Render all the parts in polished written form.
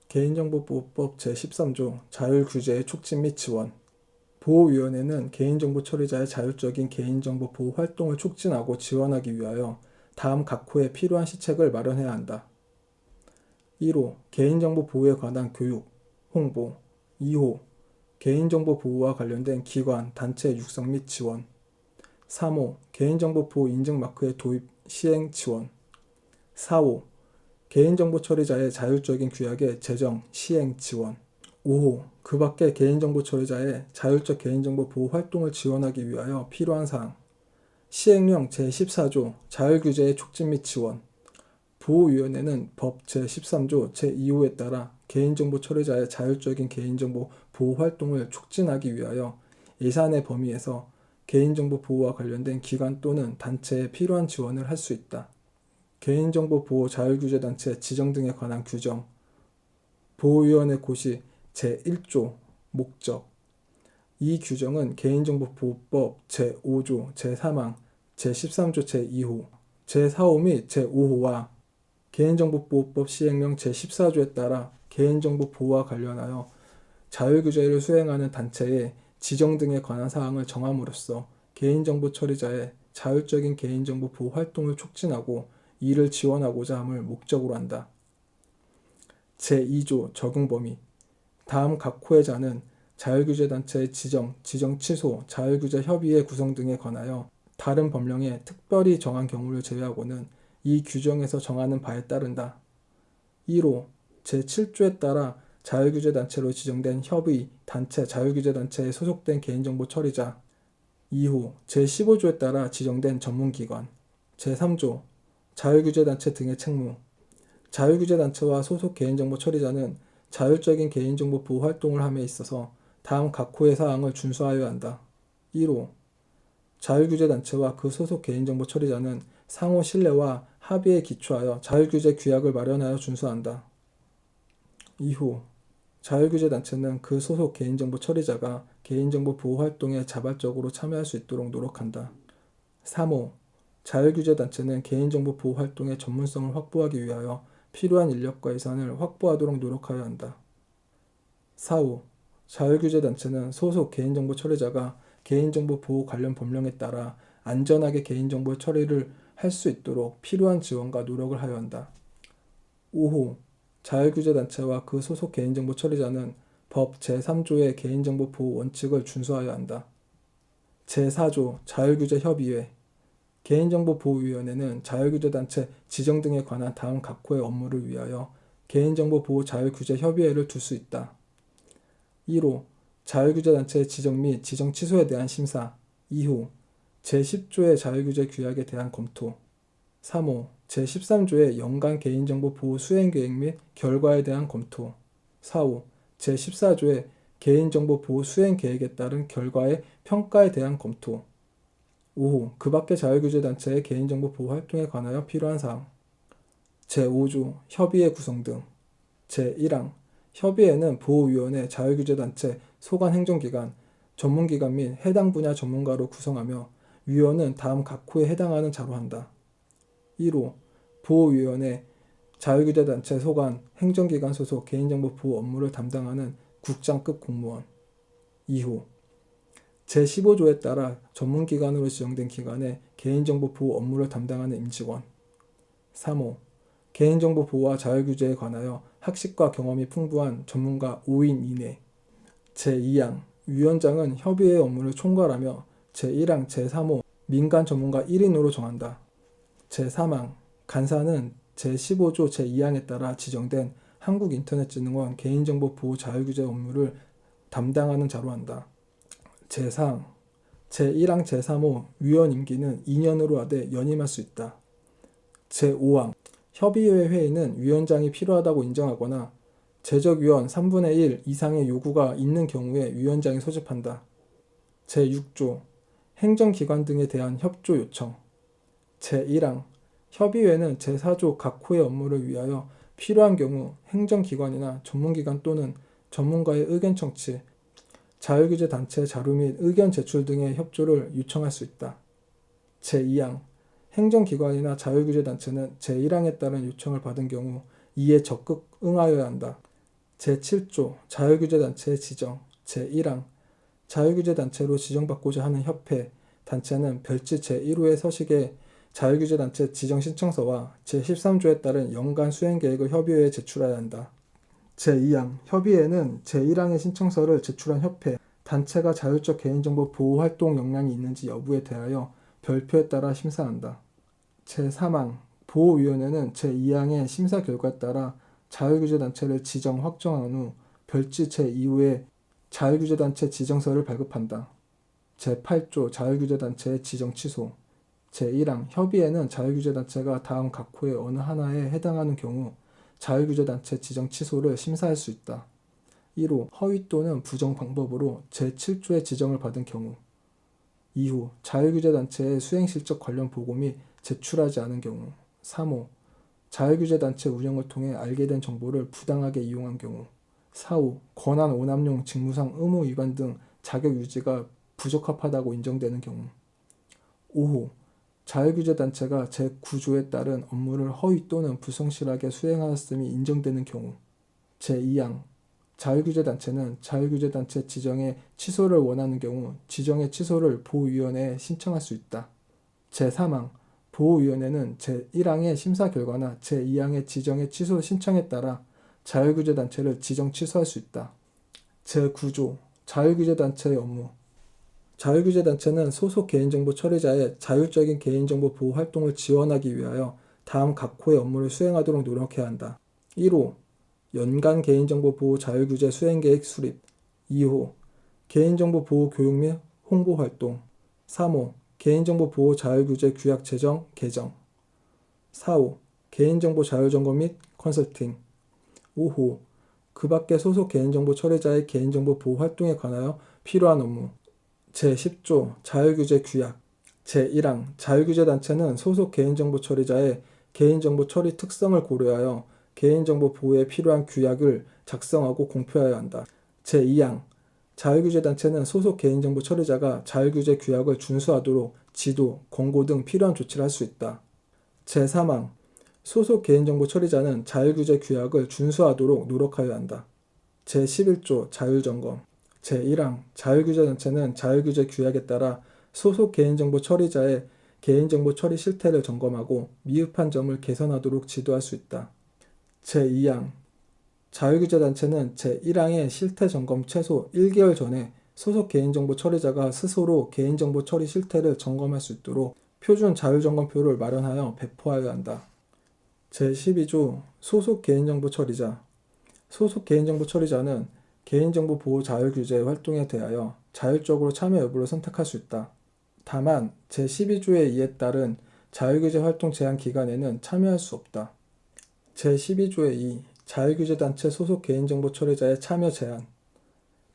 개인정보보호법 제13조 자율규제의 촉진 및 지원. 보호위원회는 개인정보 처리자의 자율적인 개인정보 보호 활동을 촉진하고 지원하기 위하여 다음 각호에 필요한 시책을 마련해야 한다. 1호 개인정보 보호에 관한 교육, 홍보. 2호 개인정보 보호와 관련된 기관, 단체 육성 및 지원. 3호 개인정보 보호 인증 마크의 도입, 시행 지원. 4호 개인정보 처리자의 자율적인 규약의 제정, 시행 지원. 5호 그 밖의 개인정보 처리자의 자율적 개인정보 보호 활동을 지원하기 위하여 필요한 사항. 시행령 제14조 자율규제의 촉진 및 지원. 보호위원회는 법 제13조 제2호에 따라 개인정보 처리자의 자율적인 개인정보 보호 활동을 촉진하기 위하여 예산의 범위에서 개인정보 보호와 관련된 기관 또는 단체에 필요한 지원을 할 수 있다. 개인정보 보호 자율규제단체 지정 등에 관한 규정. 보호위원회 고시 제1조 목적. 이 규정은 개인정보보호법 제5조 제3항, 제13조 제2호, 제4호 및 제5호와 개인정보보호법 시행령 제14조에 따라 개인정보 보호와 관련하여 자율규제를 수행하는 단체의 지정 등에 관한 사항을 정함으로써 개인정보 처리자의 자율적인 개인정보 보호 활동을 촉진하고 이를 지원하고자 함을 목적으로 한다. 제2조 적용 범위. 다음 각호의 자는 자율규제단체의 지정 취소, 자율규제 협의회 구성 등에 관하여 다른 법령에 특별히 정한 경우를 제외하고는 이 규정에서 정하는 바에 따른다. 1호 제7조에 따라 자율규제단체로 지정된 협의, 단체, 자율규제단체에 소속된 개인정보 처리자. 2호 제15조에 따라 지정된 전문기관. 제3조 자율규제단체 등의 책무. 자율규제단체와 소속 개인정보 처리자는 자율적인 개인정보 보호 활동을 함에 있어서 다음 각호의 사항을 준수하여야 한다. 1호 자율규제단체와 그 소속 개인정보 처리자는 상호 신뢰와 합의에 기초하여 자율규제 규약을 마련하여 준수한다. 2호 자율규제단체는 그 소속 개인정보 처리자가 개인정보 보호 활동에 자발적으로 참여할 수 있도록 노력한다. 3호 자율규제단체는 개인정보 보호 활동의 전문성을 확보하기 위하여 필요한 인력과 예산을 확보하도록 노력하여야 한다. 4호 자율규제단체는 소속 개인정보 처리자가 개인정보 보호 관련 법령에 따라 안전하게 개인정보 처리를 할 수 있도록 필요한 지원과 노력을 하여야 한다. 5호 자율규제단체와 그 소속 개인정보 처리자는 법 제3조의 개인정보 보호 원칙을 준수하여야 한다. 제4조 자율규제협의회. 개인정보보호위원회는 자율규제단체 지정 등에 관한 다음 각호의 업무를 위하여 개인정보보호 자율규제협의회를 둘 수 있다. 1호 자율규제단체의 지정 및 지정 취소에 대한 심사. 2호 제10조의 자율규제 규약에 대한 검토. 3호 제13조의 연간 개인정보 보호 수행계획 및 결과에 대한 검토. 4호 제14조의 개인정보 보호 수행계획에 따른 결과의 평가에 대한 검토. 5호 그 밖의 자율규제단체의 개인정보 보호 활동에 관하여 필요한 사항. 제5조 협의회 구성 등. 제1항 협의회는 보호위원회, 자율규제단체, 소관행정기관, 전문기관 및 해당 분야 전문가로 구성하며 위원은 다음 각호에 해당하는 자로 한다. 1호 보호위원회, 자율규제단체 소관, 행정기관 소속 개인정보 보호 업무를 담당하는 국장급 공무원. 2호 제15조에 따라 전문기관으로 지정된 기관의 개인정보 보호 업무를 담당하는 임직원. 3호 개인정보 보호와 자율규제에 관하여 학식과 경험이 풍부한 전문가 5인 이내. 제2항 위원장은 협의회 업무를 총괄하며 제1항 제3호 민간 전문가 1인으로 정한다. 제3항 간사는 제15조 제2항에 따라 지정된 한국인터넷진흥원 개인정보 보호 자율규제 업무를 담당하는 자로 한다. 제4항 제1항 제3호 위원 임기는 2년으로 하되 연임할 수 있다. 제5항 협의회 회의는 위원장이 필요하다고 인정하거나 제적위원 3분의 1 이상의 요구가 있는 경우에 위원장이 소집한다. 제6조 행정기관 등에 대한 협조 요청. 제1항 협의회는 제4조 각호의 업무를 위하여 필요한 경우 행정기관이나 전문기관 또는 전문가의 의견 청취, 자율규제 단체 자료 및 의견 제출 등의 협조를 요청할 수 있다. 제2항 행정기관이나 자율규제 단체는 제1항에 따른 요청을 받은 경우 이에 적극 응하여야 한다. 제7조 자율규제단체의 지정. 제1항 자율규제단체로 지정받고자 하는 협회, 단체는 별지 제1호의 서식에 자율규제단체 지정 신청서와 제13조에 따른 연간 수행계획을 협의회에 제출해야 한다. 제2항 협의회는 제1항의 신청서를 제출한 협회, 단체가 자율적 개인정보 보호 활동 역량이 있는지 여부에 대하여 별표에 따라 심사한다. 제3항 보호위원회는 제2항의 심사 결과에 따라 자율규제단체를 지정 확정한 후 별지 제2호의 자율규제단체 지정서를 발급한다. 제8조 자율규제단체의 지정 취소. 제1항 협의회는 자율규제단체가 다음 각 호의 어느 하나에 해당하는 경우 자율규제단체 지정 취소를 심사할 수 있다. 1호 허위 또는 부정 방법으로 제7조의 지정을 받은 경우. 2호 자율규제단체의 수행실적 관련 보고 및 제출하지 않은 경우. 3호 자율규제단체 운영을 통해 알게 된 정보를 부당하게 이용한 경우. 4호 권한 오남용 직무상 의무 위반 등 자격 유지가 부적합하다고 인정되는 경우. 5호 자율규제단체가 제9조에 따른 업무를 허위 또는 불성실하게 수행하였음이 인정되는 경우. 제2항 자율규제단체는 자율규제단체 지정의 취소를 원하는 경우 지정의 취소를 보호위원회에 신청할 수 있다. 제3항 보호위원회는 제1항의 심사 결과나 제2항의 지정의 취소 신청에 따라 자율규제단체를 지정 취소할 수 있다. 제9조 자율규제단체의 업무. 자율규제단체는 소속 개인정보 처리자의 자율적인 개인정보 보호 활동을 지원하기 위하여 다음 각 호의 업무를 수행하도록 노력해야 한다. 1호 연간 개인정보 보호 자율규제 수행계획 수립. 2호 개인정보 보호 교육 및 홍보 활동. 3호 개인정보 보호 자율규제 규약 제정, 개정. 4호 개인정보 자율점검 및 컨설팅. 5호 그 밖의 소속 개인정보 처리자의 개인정보 보호 활동에 관하여 필요한 업무. 제10조 자율규제 규약. 제1항 자율규제단체는 소속 개인정보 처리자의 개인정보 처리 특성을 고려하여 개인정보 보호에 필요한 규약을 작성하고 공표하여야 한다. 제2항 자율규제단체는 소속 개인정보 처리자가 자율규제 규약을 준수하도록 지도, 권고 등 필요한 조치를 할 수 있다. 제3항 소속 개인정보 처리자는 자율규제 규약을 준수하도록 노력하여야 한다. 제11조 자율점검. 제1항 자율규제단체는 자율규제 규약에 따라 소속 개인정보 처리자의 개인정보 처리 실태를 점검하고 미흡한 점을 개선하도록 지도할 수 있다. 제2항 자율규제단체는 제1항의 실태 점검 최소 1개월 전에 소속 개인정보 처리자가 스스로 개인정보 처리 실태를 점검할 수 있도록 표준 자율점검표를 마련하여 배포하여야 한다. 제12조 소속 개인정보 처리자. 소속 개인정보 처리자는 개인정보 보호 자율규제 활동에 대하여 자율적으로 참여 여부를 선택할 수 있다. 다만 제12조의 이에 따른 자율규제 활동 제한 기간에는 참여할 수 없다. 제12조의 2 자율규제단체 소속 개인정보 처리자의 참여 제한.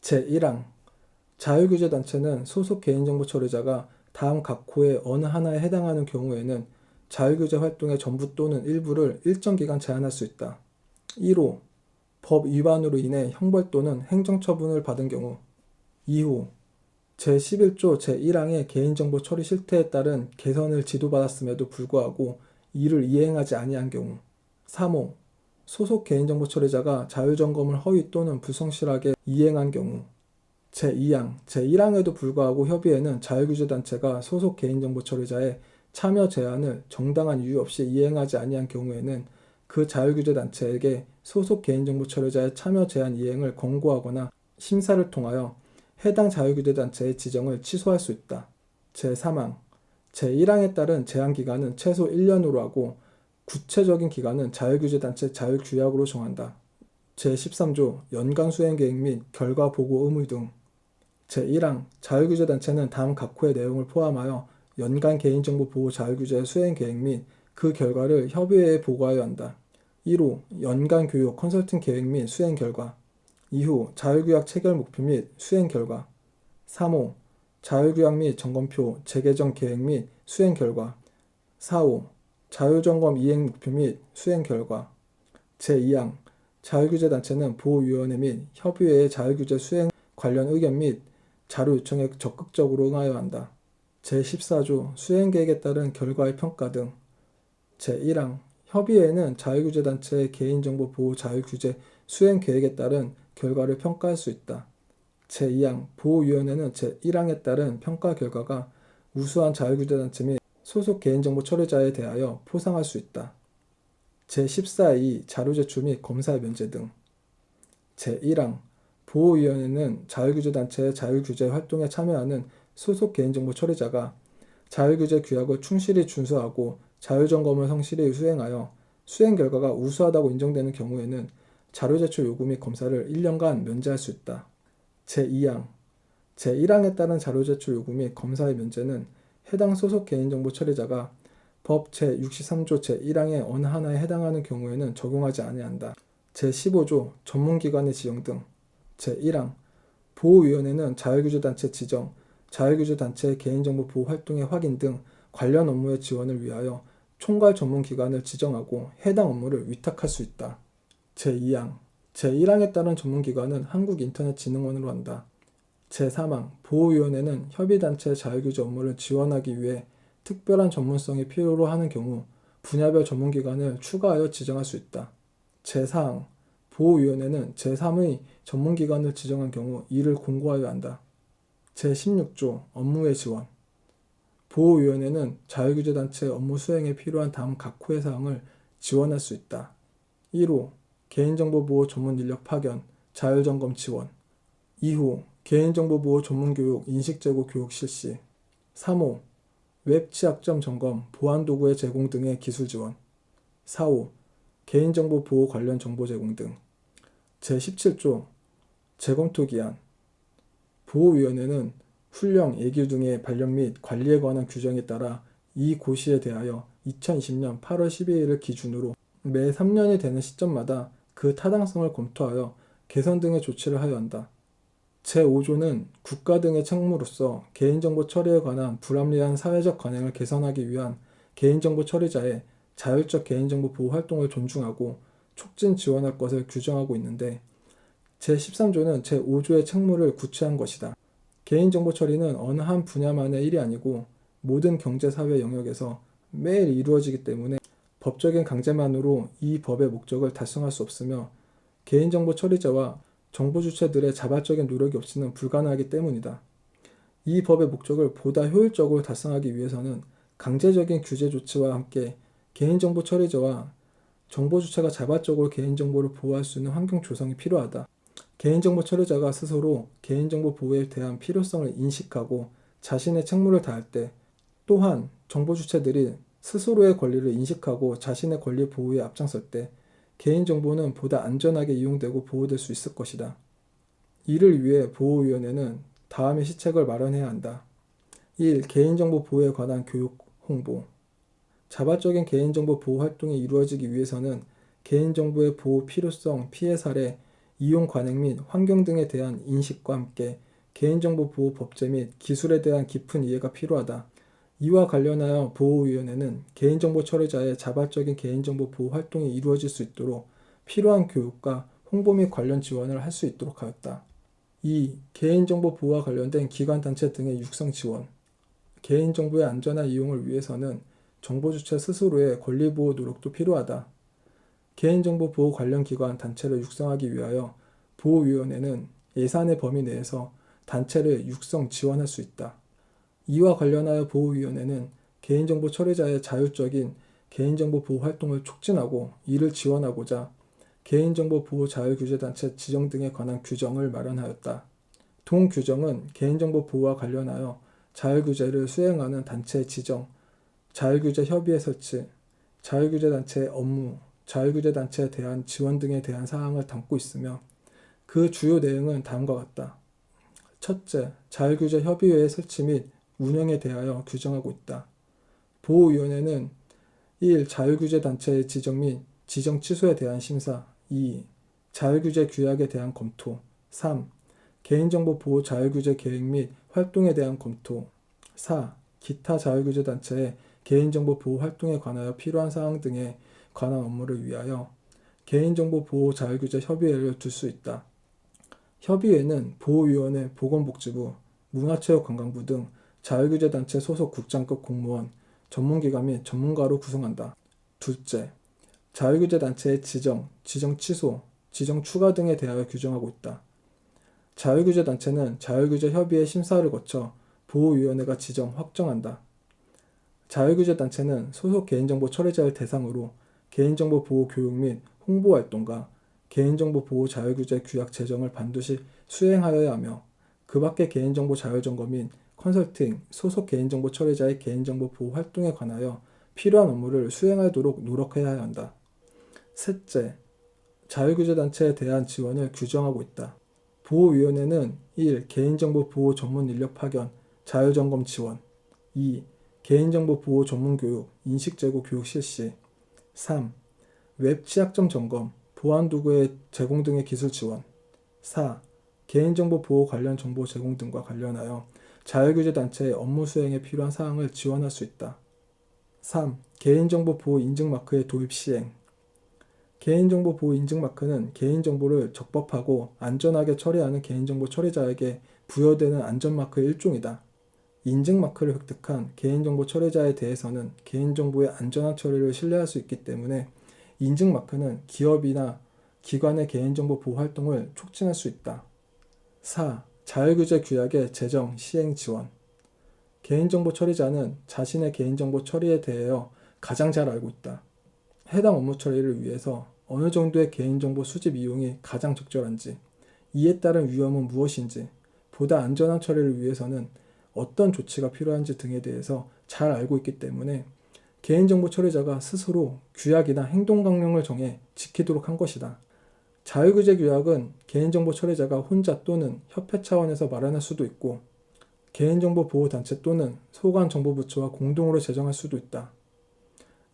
제1항 자율규제단체는 소속 개인정보 처리자가 다음 각 호의 어느 하나에 해당하는 경우에는 자율규제 활동의 전부 또는 일부를 일정 기간 제한할 수 있다. 1호 법 위반으로 인해 형벌 또는 행정처분을 받은 경우. 2호 제11조 제1항의 개인정보 처리 실태에 따른 개선을 지도받았음에도 불구하고 이를 이행하지 아니한 경우. 3호 소속 개인정보 처리자가 자율점검을 허위 또는 불성실하게 이행한 경우. 제2항 제1항에도 불구하고 협의회는 자율규제단체가 소속 개인정보 처리자의 참여 제한을 정당한 이유 없이 이행하지 아니한 경우에는 그 자율규제단체에게 소속 개인정보 처리자의 참여 제한 이행을 권고하거나 심사를 통하여 해당 자율규제단체의 지정을 취소할 수 있다. 제3항 제1항에 따른 제한기간은 최소 1년으로 하고 구체적인 기간은 자율규제단체 자율규약으로 정한다. 제13조 연간 수행계획 및 결과 보고 의무 등. 제1항 자율규제단체는 다음 각 호의 내용을 포함하여 연간 개인정보 보호 자율규제 수행계획 및 그 결과를 협의회에 보고하여야 한다. 1호 연간 교육 컨설팅 계획 및 수행 결과. 2호 자율규약 체결 목표 및 수행 결과. 3호 자율규약 및 점검표 재개정 계획 및 수행 결과. 4호 자율점검 이행 목표 및 수행 결과. 제2항 자율규제단체는 보호위원회 및 협의회의 자율규제 수행 관련 의견 및 자료 요청에 적극적으로 응하여야 한다. 제14조 수행계획에 따른 결과의 평가 등. 제1항 협의회는 자율규제단체의 개인정보 보호 자율규제 수행 계획에 따른 결과를 평가할 수 있다. 제2항 보호위원회는 제1항에 따른 평가 결과가 우수한 자율규제단체 및 소속 개인정보 처리자에 대하여 포상할 수 있다. 제14의 자료 제출 및 검사 면제 등. 제1항 보호위원회는 자율규제단체의 자율규제 활동에 참여하는 소속 개인정보 처리자가 자율규제 규약을 충실히 준수하고 자율점검을 성실히 수행하여 수행 결과가 우수하다고 인정되는 경우에는 자료 제출 요구 및 검사를 1년간 면제할 수 있다. 제2항 제1항에 따른 자료 제출 요구 및 검사의 면제는 해당 소속 개인정보 처리자가 법 제63조 제1항의 어느 하나에 해당하는 경우에는 적용하지 아니한다. 제15조 전문기관의 지정 등. 제1항 보호위원회는 자율규제단체 지정, 자율규제단체의 개인정보 보호 활동의 확인 등 관련 업무의 지원을 위하여 총괄 전문기관을 지정하고 해당 업무를 위탁할 수 있다. 제2항 제1항에 따른 전문기관은 한국인터넷진흥원으로 한다. 제3항 보호위원회는 협의단체의 자율규제 업무를 지원하기 위해 특별한 전문성이 필요로 하는 경우 분야별 전문기관을 추가하여 지정할 수 있다. 제4항 보호위원회는 제3의 전문기관을 지정한 경우 이를 공고하여야 한다. 제16조 업무의 지원 보호위원회는 자율규제단체의 업무 수행에 필요한 다음 각 호의 사항을 지원할 수 있다. 1호 개인정보보호 전문인력 파견, 자율점검 지원. 2호 개인정보보호 전문교육, 인식제고 교육 실시. 3호 웹취약점 점검, 보안도구의 제공 등의 기술 지원. 4호 개인정보 보호 관련 정보 제공 등. 제17조 재검토 기한 보호위원회는 훈령, 예규 등의 발령 및 관리에 관한 규정에 따라 이 고시에 대하여 2020년 8월 12일을 기준으로 매 3년이 되는 시점마다 그 타당성을 검토하여 개선 등의 조치를 하여야 한다. 제5조는 국가 등의 책무로서 개인정보 처리에 관한 불합리한 사회적 관행을 개선하기 위한 개인정보 처리자의 자율적 개인정보 보호 활동을 존중하고 촉진 지원할 것을 규정하고 있는데 제13조는 제5조의 책무를 구체한 것이다. 개인정보 처리는 어느 한 분야만의 일이 아니고 모든 경제사회 영역에서 매일 이루어지기 때문에 법적인 강제만으로 이 법의 목적을 달성할 수 없으며 개인정보 처리자와 정보 주체들의 자발적인 노력이 없이는 불가능하기 때문이다. 이 법의 목적을 보다 효율적으로 달성하기 위해서는 강제적인 규제 조치와 함께 개인정보 처리자와 정보 주체가 자발적으로 개인정보를 보호할 수 있는 환경 조성이 필요하다. 개인정보 처리자가 스스로 개인정보 보호에 대한 필요성을 인식하고 자신의 책무를 다할 때, 또한 정보 주체들이 스스로의 권리를 인식하고 자신의 권리 보호에 앞장설 때 개인정보는 보다 안전하게 이용되고 보호될 수 있을 것이다. 이를 위해 보호위원회는 다음의 시책을 마련해야 한다. 1. 개인정보 보호에 관한 교육, 홍보. 자발적인 개인정보 보호 활동이 이루어지기 위해서는 개인정보의 보호 필요성, 피해 사례, 이용 관행 및 환경 등에 대한 인식과 함께 개인정보 보호 법제 및 기술에 대한 깊은 이해가 필요하다. 이와 관련하여 보호위원회는 개인정보 처리자의 자발적인 개인정보 보호 활동이 이루어질 수 있도록 필요한 교육과 홍보 및 관련 지원을 할 수 있도록 하였다. 2. 개인정보 보호와 관련된 기관단체 등의 육성 지원. 개인정보의 안전한 이용을 위해서는 정보 주체 스스로의 권리보호 노력도 필요하다. 개인정보 보호 관련 기관 단체를 육성하기 위하여 보호위원회는 예산의 범위 내에서 단체를 육성 지원할 수 있다. 이와 관련하여 보호위원회는 개인정보 처리자의 자율적인 개인정보 보호 활동을 촉진하고 이를 지원하고자 개인정보 보호 자율규제단체 지정 등에 관한 규정을 마련하였다. 동 규정은 개인정보 보호와 관련하여 자율규제를 수행하는 단체 지정, 자율규제 협의회 설치, 자율규제단체의 업무, 자율규제단체에 대한 지원 등에 대한 사항을 담고 있으며 그 주요 내용은 다음과 같다. 첫째, 자율규제 협의회의 설치 및 운영에 대하여 규정하고 있다. 보호위원회는 1. 자율규제단체의 지정 및 지정 취소에 대한 심사. 2. 자율규제 규약에 대한 검토. 3. 개인정보 보호 자율규제 계획 및 활동에 대한 검토. 4. 기타 자율규제단체의 개인정보 보호 활동에 관하여 필요한 사항 등에 관한 업무를 위하여 개인정보 보호 자율규제 협의회를 둘 수 있다. 협의회는 보호위원회, 보건복지부, 문화체육관광부 등 자율규제단체 소속 국장급 공무원, 전문기관 및 전문가로 구성한다. 둘째, 자율규제단체의 지정, 지정 취소, 지정 추가 등에 대하여 규정하고 있다. 자율규제단체는 자율규제협의회 심사를 거쳐 보호위원회가 지정, 확정한다. 자율규제단체는 소속 개인정보 처리자를 대상으로 개인정보 보호 교육 및 홍보활동과 개인정보 보호 자율규제 규약 제정을 반드시 수행하여야 하며 그 밖의 개인정보 자율점검 및 컨설팅, 소속 개인정보 처리자의 개인정보 보호 활동에 관하여 필요한 업무를 수행하도록 노력해야 한다. 셋째, 자율규제단체에 대한 지원을 규정하고 있다. 보호위원회는 1. 개인정보 보호 전문 인력 파견, 자율점검 지원 2. 개인정보 보호 전문 교육, 인식제고 교육 실시 3. 웹 취약점 점검, 보안 도구의 제공 등의 기술 지원 4. 개인정보 보호 관련 정보 제공 등과 관련하여 자율규제단체의 업무 수행에 필요한 사항을 지원할 수 있다. 3. 개인정보 보호 인증마크의 도입 시행. 개인정보 보호 인증마크는 개인정보를 적법하고 안전하게 처리하는 개인정보 처리자에게 부여되는 안전마크의 일종이다. 인증마크를 획득한 개인정보 처리자에 대해서는 개인정보의 안전한 처리를 신뢰할 수 있기 때문에 인증마크는 기업이나 기관의 개인정보 보호 활동을 촉진할 수 있다. 4. 자율규제 규약의 제정, 시행 지원. 개인정보 처리자는 자신의 개인정보 처리에 대하여 가장 잘 알고 있다. 해당 업무 처리를 위해서 어느 정도의 개인정보 수집 이용이 가장 적절한지, 이에 따른 위험은 무엇인지, 보다 안전한 처리를 위해서는 어떤 조치가 필요한지 등에 대해서 잘 알고 있기 때문에 개인정보 처리자가 스스로 규약이나 행동강령을 정해 지키도록 한 것이다. 자율규제 규약은 개인정보 처리자가 혼자 또는 협회 차원에서 마련할 수도 있고 개인정보 보호단체 또는 소관정보부처와 공동으로 제정할 수도 있다.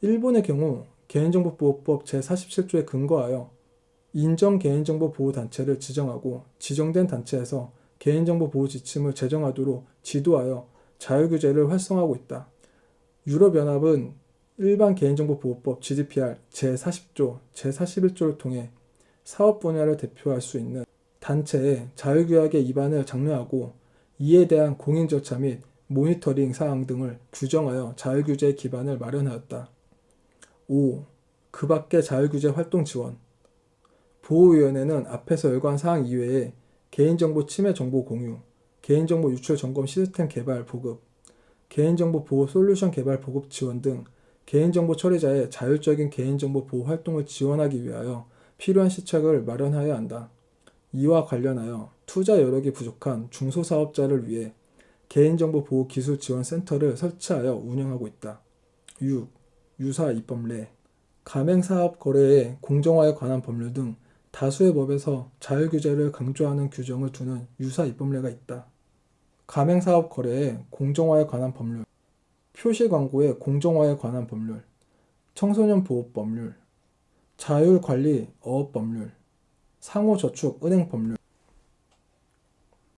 일본의 경우 개인정보보호법 제47조에 근거하여 인정 개인정보 보호단체를 지정하고 지정된 단체에서 개인정보 보호 지침을 제정하도록 지도하여 자율규제를 활성화하고 있다. 유럽연합은 일반 개인정보보호법 GDPR 제40조, 제41조를 통해 사업 분야를 대표할 수 있는 단체의 자율규약의 위반을 장려하고 이에 대한 공인 절차 및 모니터링 사항 등을 규정하여 자율규제의 기반을 마련하였다. 5. 그 밖의 자율규제 활동 지원. 보호위원회는 앞에서 열거한 사항 이외에 개인정보 침해 정보 공유, 개인정보 유출 점검 시스템 개발 보급, 개인정보 보호 솔루션 개발 보급 지원 등 개인정보 처리자의 자율적인 개인정보 보호 활동을 지원하기 위하여 필요한 시책을 마련하여야 한다. 이와 관련하여 투자 여력이 부족한 중소사업자를 위해 개인정보 보호 기술 지원 센터를 설치하여 운영하고 있다. 6. 유사 입법례. 가맹사업 거래의 공정화에 관한 법률 등 다수의 법에서 자율규제를 강조하는 규정을 두는 유사 입법례가 있다. 가맹사업 거래의 공정화에 관한 법률, 표시광고의 공정화에 관한 법률, 청소년 보호법률, 자율관리 어업법률, 상호저축 은행법률,